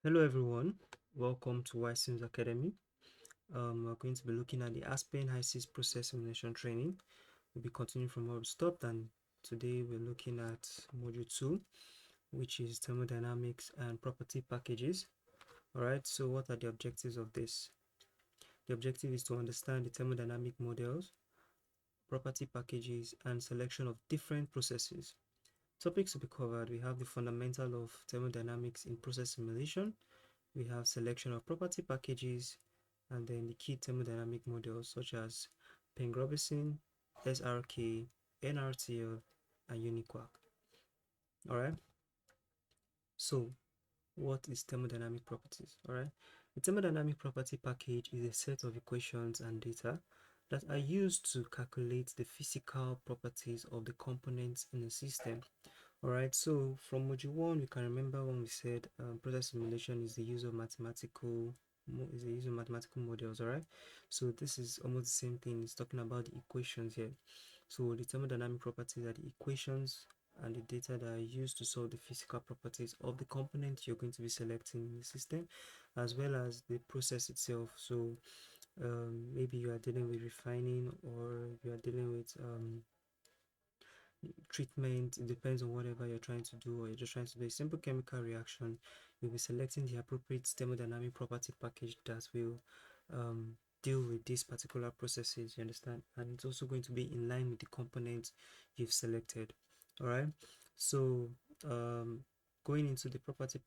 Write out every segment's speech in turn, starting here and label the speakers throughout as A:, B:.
A: Hello everyone, welcome to YSIMS Academy. We're going to be looking at the Aspen HYSYS process simulation training. We'll be continuing from where we stopped, and today we're looking at module 2, which is thermodynamics and property packages. Alright, so what are the objectives of this? The objective is to understand the thermodynamic models, property packages, and selection of different processes. Topics to be covered: we have the fundamental of thermodynamics in process simulation, we have selection of property packages, and then the key thermodynamic models such as Penn-Robinson, SRK, NRTL, and Uniquark. Alright, so what is thermodynamic properties? Alright, the thermodynamic property package is a set of equations and data that are used to calculate the physical properties of the components in a system. Alright, so from module 1, we can remember when we said process simulation is the use of mathematical models. Alright, so this is almost the same thing. It's talking about the equations here. So the thermodynamic properties are the equations and the data that are used to solve the physical properties of the component you're going to be selecting in the system, as well as the process itself. So maybe you are dealing with refining, or you are dealing with treatment. It depends on whatever you're trying to do, or you're just trying to do a simple chemical reaction. You'll be selecting the appropriate thermodynamic property package that will deal with these particular processes, you understand, and it's also going to be in line with the components you've selected. All right, so going into the property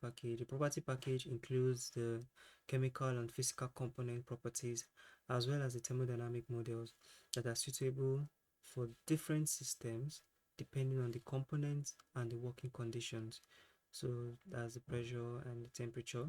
A: package includes the chemical and physical component properties, as well as the thermodynamic models that are suitable for different systems depending on the components and the working conditions. So that's the pressure and the temperature.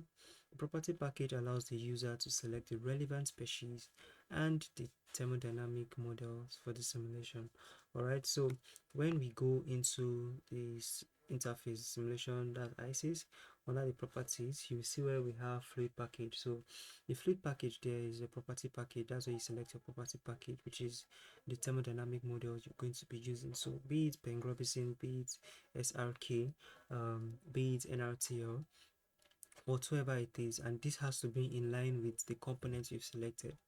A: The property package allows the user to select the relevant species and the thermodynamic models for the simulation. Alright, so when we go into this interface simulation, that ISIS, under the properties, you see where we have fluid package. So the fluid package there is a property package. That's where you select your property package, which is the thermodynamic models you're going to be using. So be it Penn-Robinson, be it SRK, be it NRTL, whatsoever it is, and this has to be in line with the components you've selected.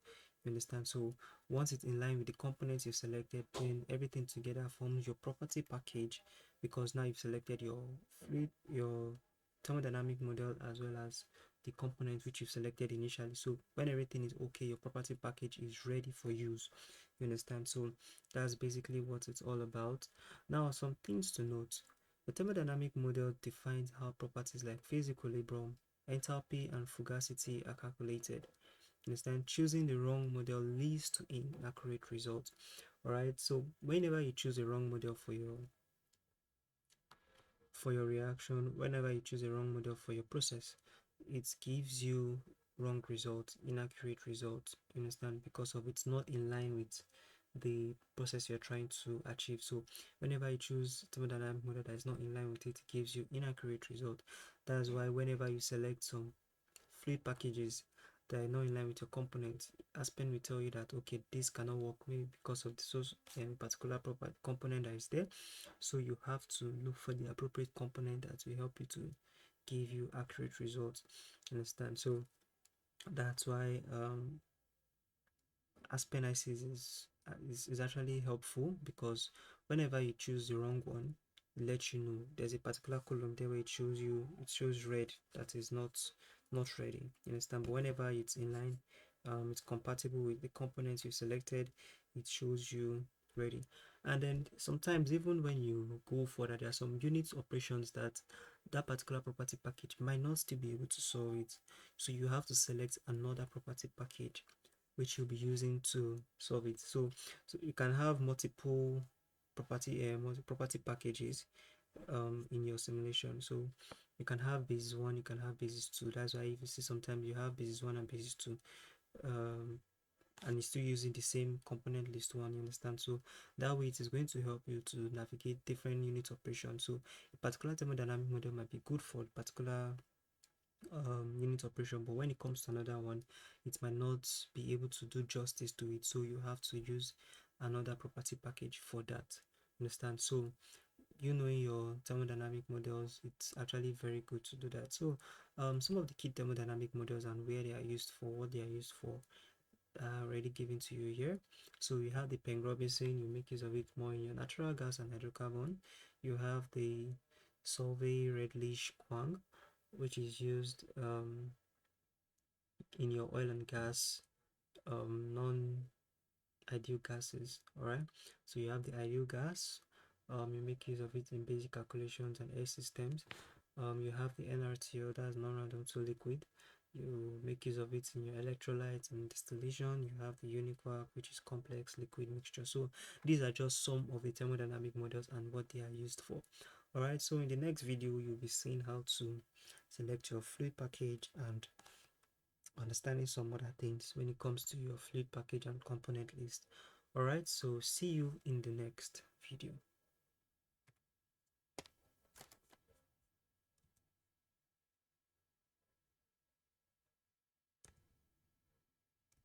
A: You understand? So once it's in line with the components you've selected, then everything together forms your property package, because now you've selected your fluid, your thermodynamic model, as well as the components which you've selected initially. So when everything is okay, your property package is ready for use. You understand? So that's basically what it's all about. Now, some things to note: the thermodynamic model defines how properties like phase equilibrium, enthalpy, and fugacity are calculated. Understand? Choosing the wrong model leads to inaccurate results. All right, so whenever you choose a wrong model for your reaction, whenever you choose a wrong model for your process, it gives you wrong results, inaccurate results. You understand? Because of it's not in line with the process you're trying to achieve. So whenever you choose thermodynamic model that is not in line with it, it gives you inaccurate result. That's why whenever you select some fluid packages that are not in line with your components, Aspen will tell you that okay, this cannot work maybe because of the particular proper component that is there. So you have to look for the appropriate component that will help you to give you accurate results. Understand? So that's why Aspen ICs is actually helpful, because whenever you choose the wrong one, it lets you know. There's a particular column there where it shows red, that is not ready. You understand? But whenever it's in line, it's compatible with the components you selected, it shows you ready. And then sometimes even when you go further, there are some unit operations that particular property package might not still be able to solve it. So you have to select another property package which you'll be using to solve it. So you can have multiple property packages in your simulation. So you can have basis 1, you can have basis 2. That's why if you see sometimes you have basis 1 and basis 2, and you're still using the same component list 1, you understand? So that way it is going to help you to navigate different unit operations. So a particular thermodynamic model might be good for a particular unit operation, but when it comes to another one, it might not be able to do justice to it. So you have to use another property package for that. Understand? So you knowing your thermodynamic models, it's actually very good to do that. So some of the key thermodynamic models and where they are used for, what they are used for, are already given to you here. So you have the Penn-Robinson, you make use of it more in your natural gas and hydrocarbon. You have the Solvay-Redlich-Kwang, which is used in your oil and gas non-ideal gases. All right, so you have the ideal gas. You make use of it in basic calculations and air systems. You have the NRTO, that's non-random to liquid. You make use of it in your electrolytes and distillation. You have the Uniquark, which is complex liquid mixture. So these are just some of the thermodynamic models and what they are used for. All right, so in the next video, you'll be seeing how to select your fluid package and understanding some other things when it comes to your fluid package and component list. All right, so see you in the next video.